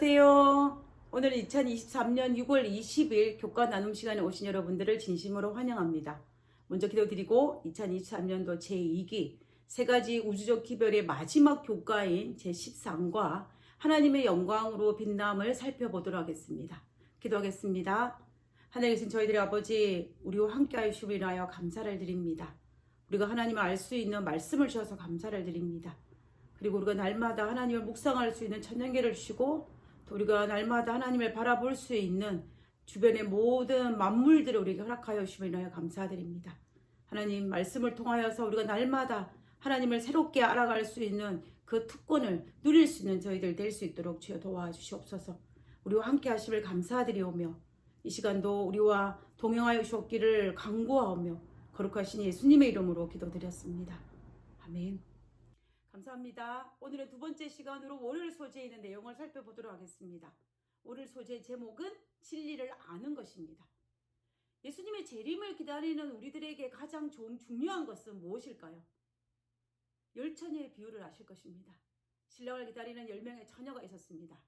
안녕하세요. 오늘은 2023년 6월 20일 교과 나눔 시간에 오신 여러분들을 진심으로 환영합니다. 먼저 기도드리고 2023년도 제2기 세 가지 우주적 기별의 마지막 교과인 제13과 하나님의 영광으로 빛남을 살펴보도록 하겠습니다. 기도하겠습니다. 하늘에 계신 저희들의 아버지, 우리와 함께 하시고 인하여 감사를 드립니다. 우리가 하나님을 알 수 있는 말씀을 주셔서 감사를 드립니다. 그리고 우리가 날마다 하나님을 묵상할 수 있는 천년계를 주시고 또 우리가 날마다 하나님을 바라볼 수 있는 주변의 모든 만물들을 우리에게 허락하여 주심을 인하여 감사드립니다. 하나님 말씀을 통하여서 우리가 날마다 하나님을 새롭게 알아갈 수 있는 그 특권을 누릴 수 있는 저희들 될 수 있도록 주여 도와주시옵소서. 우리와 함께 하심을 감사드리오며 이 시간도 우리와 동행하여 주옵기를 간구하오며 거룩하신 예수님의 이름으로 기도드렸습니다. 아멘. 감사합니다. 오늘의 두 번째 시간으로 월요일 소재에 있는 내용을 살펴보도록 하겠습니다. 월요일 소재 제목은 진리를 아는 것입니다. 예수님의 재림을 기다리는 우리들에게 가장 중요한 것은 무엇일까요? 열처녀의 비유를 아실 것입니다. 신랑을 기다리는 10명의 처녀가 있었습니다.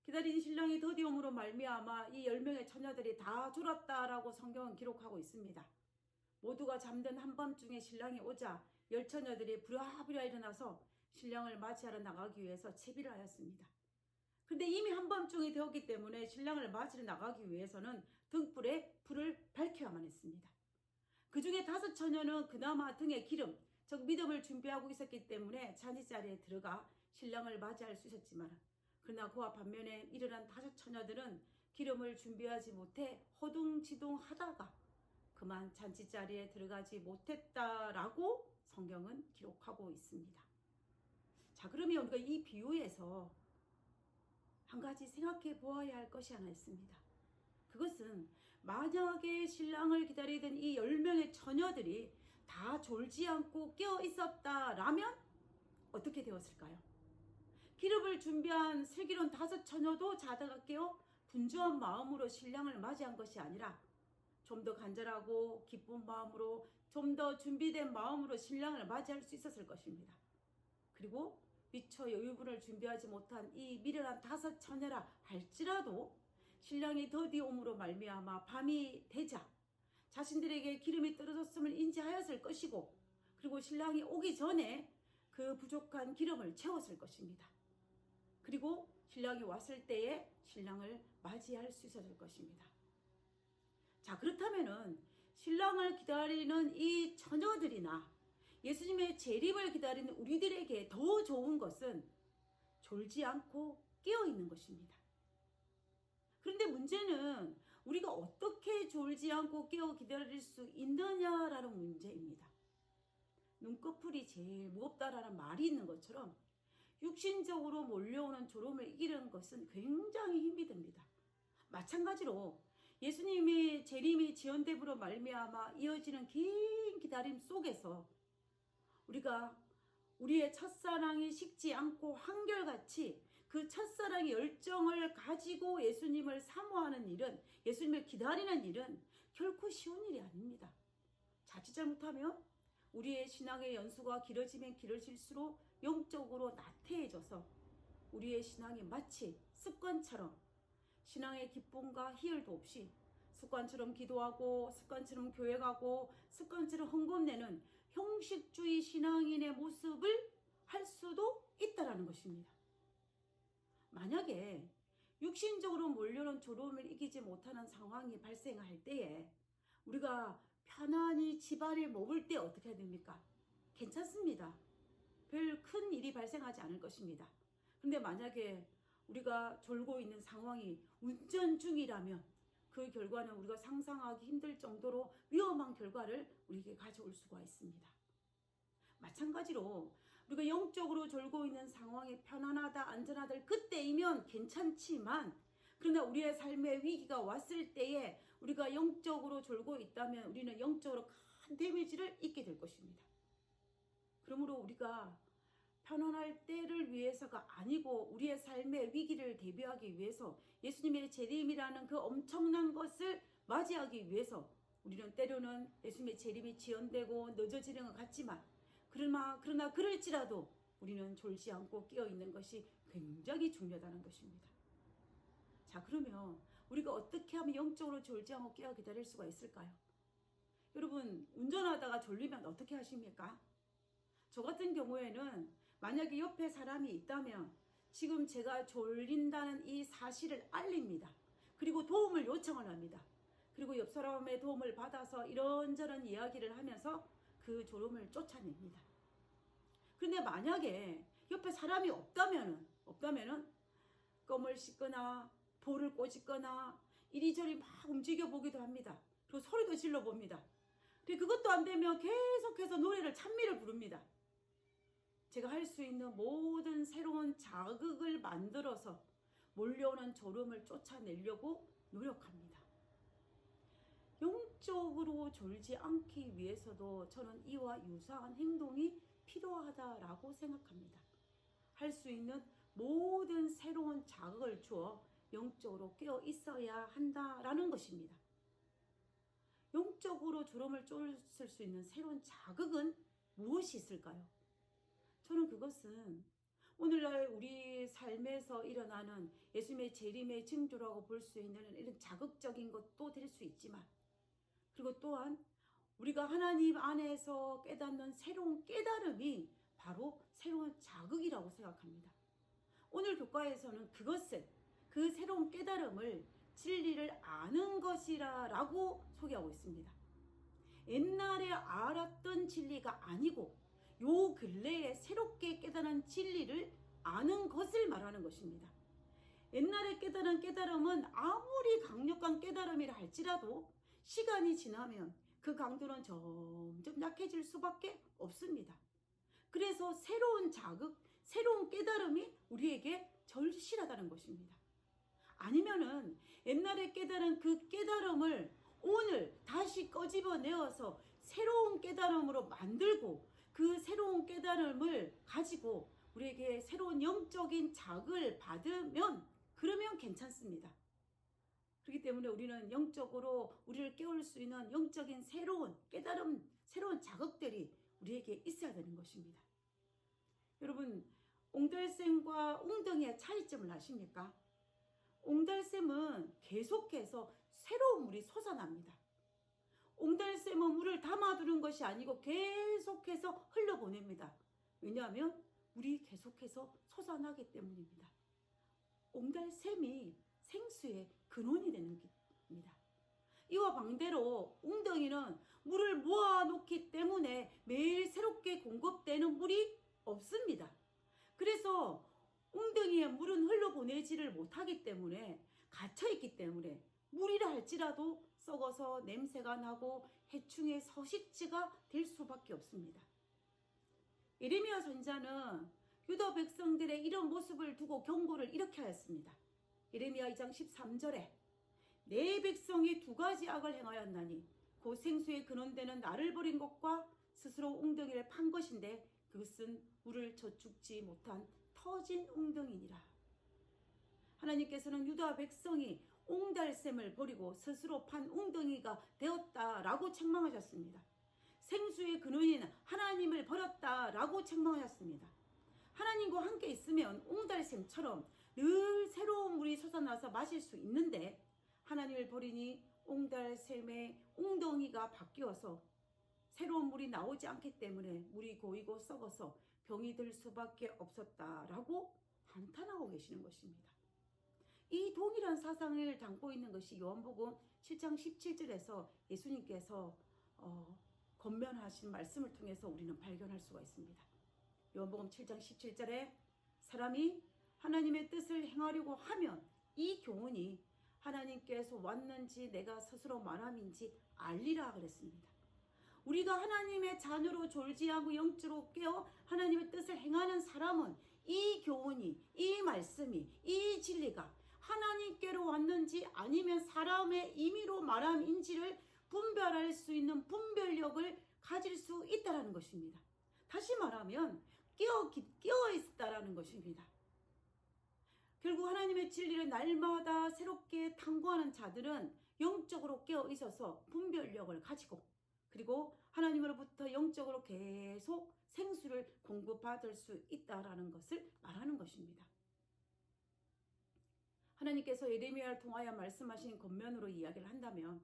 기다린 신랑이 더디옴으로 말미암아 이 10명의 처녀들이 다 졸았다라고 성경은 기록하고 있습니다. 모두가 잠든 한밤중에 신랑이 오자 열처녀들이 부랴부랴 일어나서 신랑을 맞이하러 나가기 위해서 채비를 하였습니다. 그런데 이미 한밤중이 되었기 때문에 신랑을 맞이러 나가기 위해서는 등불에 불을 밝혀야만 했습니다. 그 중에 5처녀는 그나마 등에 기름, 즉 믿음을 준비하고 있었기 때문에 잔치자리에 들어가 신랑을 맞이할 수 있었지만 그러나 그와 반면에 일어난 5처녀들은 기름을 준비하지 못해 허둥지둥 하다가 그만 잔치자리에 들어가지 못했다라고 성경은 기록하고 있습니다. 자, 그러면 우리가 이 비유에서 한 가지 생각해 보아야 할 것이 하나 있습니다. 그것은 만약에 신랑을 기다리던 이 10명의 처녀들이 다 졸지 않고 깨어 있었다라면 어떻게 되었을까요? 기름을 준비한 슬기로운 5처녀도 자다가 깨어 분주한 마음으로 신랑을 맞이한 것이 아니라 좀 더 간절하고 기쁜 마음으로 좀 더 준비된 마음으로 신랑을 맞이할 수 있었을 것입니다. 그리고 미처 여유분을 준비하지 못한 이 미련한 5처녀라 할지라도 신랑이 더디옴으로 말미암아 밤이 되자 자신들에게 기름이 떨어졌음을 인지하였을 것이고 그리고 신랑이 오기 전에 그 부족한 기름을 채웠을 것입니다. 그리고 신랑이 왔을 때에 신랑을 맞이할 수 있었을 것입니다. 자, 그렇다면은 신랑을 기다리는 이 처녀들이나 예수님의 재림을 기다리는 우리들에게 더 좋은 것은 졸지 않고 깨어 있는 것입니다. 그런데 문제는 우리가 어떻게 졸지 않고 깨어 기다릴 수 있느냐라는 문제입니다. 눈꺼풀이 제일 무겁다라는 말이 있는 것처럼 육신적으로 몰려오는 졸음을 이기는 것은 굉장히 힘이 듭니다. 마찬가지로 예수님의 재림이 지연됨으로 말미암아 이어지는 긴 기다림 속에서 우리가 우리의 첫사랑이 식지 않고 한결같이 그 첫사랑의 열정을 가지고 예수님을 사모하는 일은, 예수님을 기다리는 일은 결코 쉬운 일이 아닙니다. 자칫 잘못하면 우리의 신앙의 연수가 길어지면 길어질수록 영적으로 나태해져서 우리의 신앙이 마치 습관처럼 신앙의 기쁨과 희열도 없이 습관처럼 기도하고 습관처럼 교회 가고 습관처럼 헌금 내는 형식주의 신앙인의 모습을 할 수도 있다는 것입니다. 만약에 육신적으로 몰려오는 졸음을 이기지 못하는 상황이 발생할 때에 우리가 편안히 집안에 머물 때 어떻게 해야 됩니까? 괜찮습니다. 별 큰 일이 발생하지 않을 것입니다. 그런데 만약에 우리가 졸고 있는 상황이 운전 중이라면 그 결과는 우리가 상상하기 힘들 정도로 위험한 결과를 우리에게 가져올 수가 있습니다. 마찬가지로 우리가 영적으로 졸고 있는 상황이 편안하다, 안전하다 그때이면 괜찮지만 그러나 우리의 삶의 위기가 왔을 때에 우리가 영적으로 졸고 있다면 우리는 영적으로 큰 데미지를 입게 될 것입니다. 그러므로 우리가 편안할 때를 위해서가 아니고 우리의 삶의 위기를 대비하기 위해서 예수님의 재림이라는 그 엄청난 것을 맞이하기 위해서 우리는 때로는 예수님의 재림이 지연되고 늦어지는 것 같지만 그러나 그럴지라도 우리는 졸지 않고 깨어 있는 것이 굉장히 중요하다는 것입니다. 자, 그러면 우리가 어떻게 하면 영적으로 졸지 않고 깨어 기다릴 수가 있을까요? 여러분, 운전하다가 졸리면 어떻게 하십니까? 저 같은 경우에는 만약에 옆에 사람이 있다면 지금 제가 졸린다는 이 사실을 알립니다. 그리고 도움을 요청을 합니다. 그리고 옆 사람의 도움을 받아서 이런저런 이야기를 하면서 그 졸음을 쫓아냅니다. 그런데 만약에 옆에 사람이 없다면은 껌을 씹거나 볼을 꼬집거나 이리저리 막 움직여 보기도 합니다. 그리고 소리도 질러 봅니다. 그리고 그것도 안 되면 계속해서 노래를 찬미를 부릅니다. 제가 할 수 있는 모든 새로운 자극을 만들어서 몰려오는 졸음을 쫓아내려고 노력합니다. 영적으로 졸지 않기 위해서도 저는 이와 유사한 행동이 필요하다라고 생각합니다. 할 수 있는 모든 새로운 자극을 주어 영적으로 깨어 있어야 한다라는 것입니다. 영적으로 졸음을 쫓을 수 있는 새로운 자극은 무엇이 있을까요? 저는 그것은 오늘날 우리 삶에서 일어나는 예수님의 재림의 징조라고 볼 수 있는 이런 자극적인 것도 될 수 있지만, 그리고 또한 우리가 하나님 안에서 깨닫는 새로운 깨달음이 바로 새로운 자극이라고 생각합니다. 오늘 교과에서는 그 새로운 깨달음을 진리를 아는 것이라고 소개하고 있습니다. 옛날에 알았던 진리가 아니고 요 근래에 새롭게 깨달은 진리를 아는 것을 말하는 것입니다. 옛날에 깨달은 깨달음은 아무리 강력한 깨달음이라 할지라도 시간이 지나면 그 강도는 점점 약해질 수밖에 없습니다. 그래서 새로운 자극, 새로운 깨달음이 우리에게 절실하다는 것입니다. 아니면은 옛날에 깨달은 그 깨달음을 오늘 다시 꺼집어내어서 새로운 깨달음으로 만들고 그 새로운 깨달음을 가지고 우리에게 새로운 영적인 자극을 받으면 그러면 괜찮습니다. 그렇기 때문에 우리는 영적으로 우리를 깨울 수 있는 영적인 새로운 깨달음, 새로운 자극들이 우리에게 있어야 되는 것입니다. 여러분, 옹달샘과 웅덩이의 차이점을 아십니까? 옹달샘은 계속해서 새로운 물이 솟아납니다. 옹달샘은 물을 담아두는 것이 아니고 계속해서 흘려보냅니다. 왜냐하면 물이 계속해서 솟아나기 때문입니다. 옹달샘이 생수의 근원이 되는 겁니다. 이와 반대로 웅덩이는 물을 모아놓기 때문에 매일 새롭게 공급되는 물이 없습니다. 그래서 웅덩이에 물은 흘러보내지를 못하기 때문에 갇혀있기 때문에 물이라 할지라도 썩어서 냄새가 나고 해충의 서식지가 될 수밖에 없습니다. 예레미야 선지자는 유다 백성들의 이런 모습을 두고 경고를 이렇게 하였습니다. 예레미야 2장 13절에 내 백성이 두 가지 악을 행하였나니 곧 생수의 근원되는 나를 버린 것과 스스로 웅덩이를 판 것인데 그것은 물을 저축지 못한 터진 웅덩이니라. 하나님께서는 유다 백성이 옹달샘을 버리고 스스로 판 웅덩이가 되었다라고 책망하셨습니다. 생수의 근원인 하나님을 버렸다라고 책망하셨습니다. 하나님과 함께 있으면 옹달샘처럼 늘 새로운 물이 솟아나서 마실 수 있는데 하나님을 버리니 옹달샘의 웅덩이가 바뀌어서 새로운 물이 나오지 않기 때문에 물이 고이고 썩어서 병이 들 수밖에 없었다라고 한탄하고 계시는 것입니다. 이 동일한 사상을 담고 있는 것이 요한복음 7장 17절에서 예수님께서 권면하신 말씀을 통해서 우리는 발견할 수가 있습니다. 요한복음 7장 17절에 사람이 하나님의 뜻을 행하려고 하면 이 교훈이 하나님께서 왔는지 내가 스스로 말함인지 알리라 그랬습니다. 우리가 하나님의 자녀로 졸지하고 영적으로 깨어 하나님의 뜻을 행하는 사람은 이 교훈이, 이 말씀이, 이 진리가 하나님께로 왔는지 아니면 사람의 임의로 말함인지를 분별할 수 있는 분별력을 가질 수 있다는 것입니다. 다시 말하면 깨어 있다라는 것입니다. 결국 하나님의 진리를 날마다 새롭게 탐구하는 자들은 영적으로 깨어 있어서 분별력을 가지고 그리고 하나님으로부터 영적으로 계속 생수를 공급받을 수 있다라는 것을 말하는 것입니다. 하나님께서 예레미야를 통하여 말씀하신 겉면으로 이야기를 한다면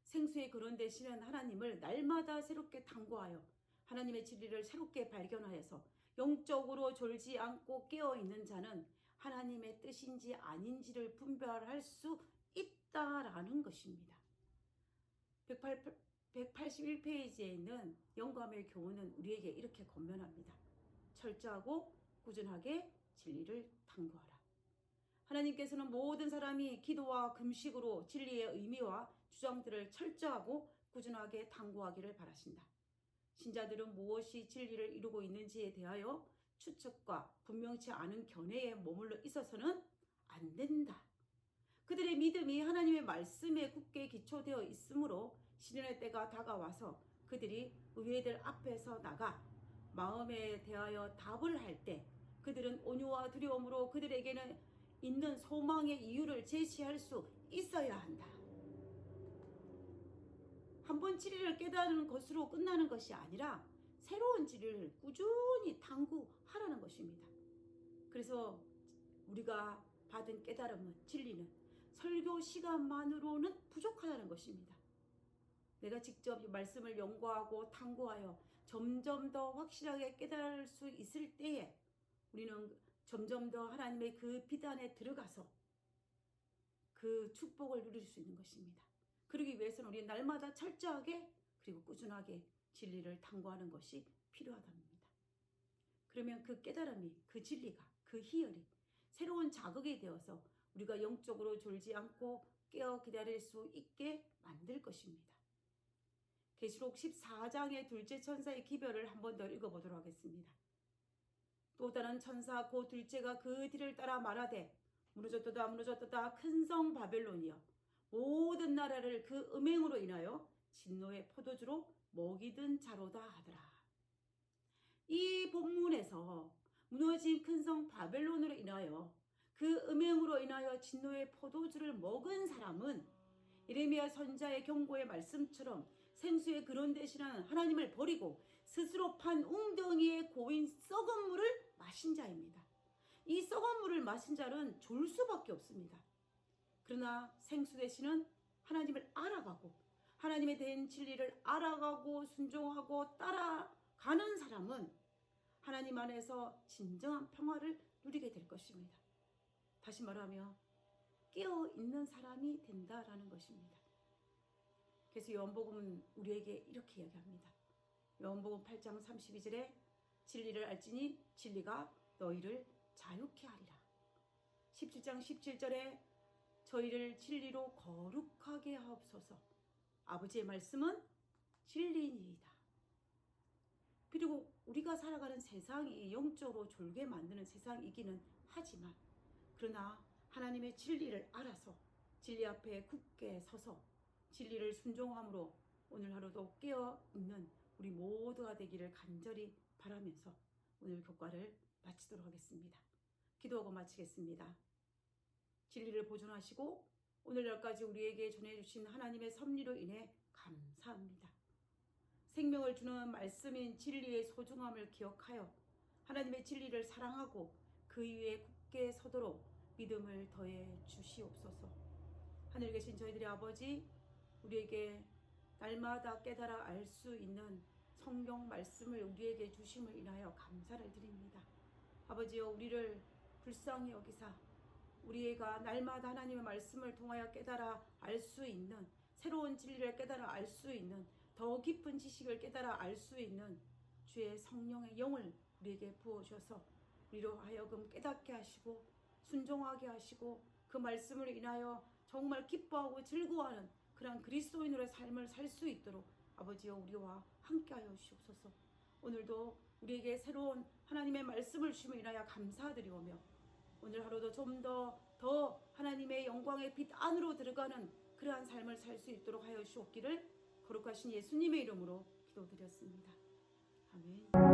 생수의 근원 되시는 하나님을 날마다 새롭게 탐구하여 하나님의 진리를 새롭게 발견하여서 영적으로 졸지 않고 깨어있는 자는 하나님의 뜻인지 아닌지를 분별할 수 있다라는 것입니다. 181페이지에 있는 영감의 교훈은 우리에게 이렇게 권면합니다. 철저하고 꾸준하게 진리를 탐구하라. 하나님께서는 모든 사람이 기도와 금식으로 진리의 의미와 주장들을 철저하고 꾸준하게 탐구하기를 바라신다. 신자들은 무엇이 진리를 이루고 있는지에 대하여 추측과 분명치 않은 견해에 머물러 있어서는 안 된다. 그들의 믿음이 하나님의 말씀에 굳게 기초되어 있으므로 시련의 때가 다가와서 그들이 의회들 앞에서 나가 마음에 대하여 답을 할 때 그들은 온유와 두려움으로 그들에게는 있는 소망의 이유를 제시할 수 있어야 한다. 한번 진리를 깨달은 것으로 끝나는 것이 아니라 새로운 진리를 꾸준히 탐구하라는 것입니다. 그래서 우리가 받은 깨달음은 진리는 설교 시간만으로는 부족하다는 것입니다. 내가 직접 말씀을 연구하고 탐구하여 점점 더 확실하게 깨달을 수 있을 때에 우리는 점점 더 하나님의 그 비단에 들어가서 그 축복을 누릴 수 있는 것입니다. 그러기 위해서는 우리는 날마다 철저하게 그리고 꾸준하게 진리를 탐구하는 것이 필요하답니다. 그러면 그 깨달음이, 그 진리가, 그 희열이 새로운 자극이 되어서 우리가 영적으로 졸지 않고 깨어 기다릴 수 있게 만들 것입니다. 계시록 14장의 둘째 천사의 기별을 한 번 더 읽어보도록 하겠습니다. 또 다른 천사 그 둘째가 그 뒤를 따라 말하되 무너졌도다 무너졌도다 큰 성 바벨론이여 모든 나라를 그 음행으로 인하여 진노의 포도주로 먹이든 자로다 하더라. 이 본문에서 무너진 큰 성 바벨론으로 인하여 그 음행으로 인하여 진노의 포도주를 먹은 사람은 예레미야 선자의 경고의 말씀처럼 생수의 근원 되시는 하나님을 버리고 스스로 판 웅덩이에 고인 썩은 물을 마신 자입니다. 이 썩은 물을 마신 자는 졸 수밖에 없습니다. 그러나 생수 되시는 하나님을 알아가고 하나님에 대한 진리를 알아가고 순종하고 따라가는 사람은 하나님 안에서 진정한 평화를 누리게 될 것입니다. 다시 말하면 깨어있는 사람이 된다라는 것입니다. 그래서 요한복음은 우리에게 이렇게 이야기합니다. 요한복음 8장 32절에 진리를 알지니 진리가 너희를 자유케 하리라. 17장 17절에 저희를 진리로 거룩하게 하옵소서. 아버지의 말씀은 진리니이다. 그리고 우리가 살아가는 세상이 영적으로 졸게 만드는 세상이기는 하지만 그러나 하나님의 진리를 알아서 진리 앞에 굳게 서서 진리를 순종함으로 오늘 하루도 깨어있는 우리 모두가 되기를 간절히 바라면서 오늘 교과를 마치도록 하겠습니다. 기도하고 마치겠습니다. 진리를 보존하시고 오늘날까지 우리에게 전해주신 하나님의 섭리로 인해 감사합니다. 생명을 주는 말씀인 진리의 소중함을 기억하여 하나님의 진리를 사랑하고 그 위에 굳게 서도록 믿음을 더해 주시옵소서. 하늘에 계신 저희들의 아버지, 우리에게 날마다 깨달아 알 수 있는 성경 말씀을 우리에게 주심을 인하여 감사를 드립니다. 아버지여, 우리를 불쌍히 여기사 우리가 날마다 하나님의 말씀을 통하여 깨달아 알 수 있는 새로운 진리를 깨달아 알 수 있는 더 깊은 지식을 깨달아 알 수 있는 주의 성령의 영을 우리에게 부어주셔서 우리로 하여금 깨닫게 하시고 순종하게 하시고 그 말씀을 인하여 정말 기뻐하고 즐거워하는 그런 그리스도인으로의 삶을 살 수 있도록 아버지여 우리와 함께하여 주시옵소서. 오늘도 우리에게 새로운 하나님의 말씀을 주심을 인하여 감사드리오며 오늘 하루도 좀 더 하나님의 영광의 빛 안으로 들어가는 그러한 삶을 살 수 있도록 하여 주옵기를 거룩하신 예수님의 이름으로 기도드렸습니다. 아멘.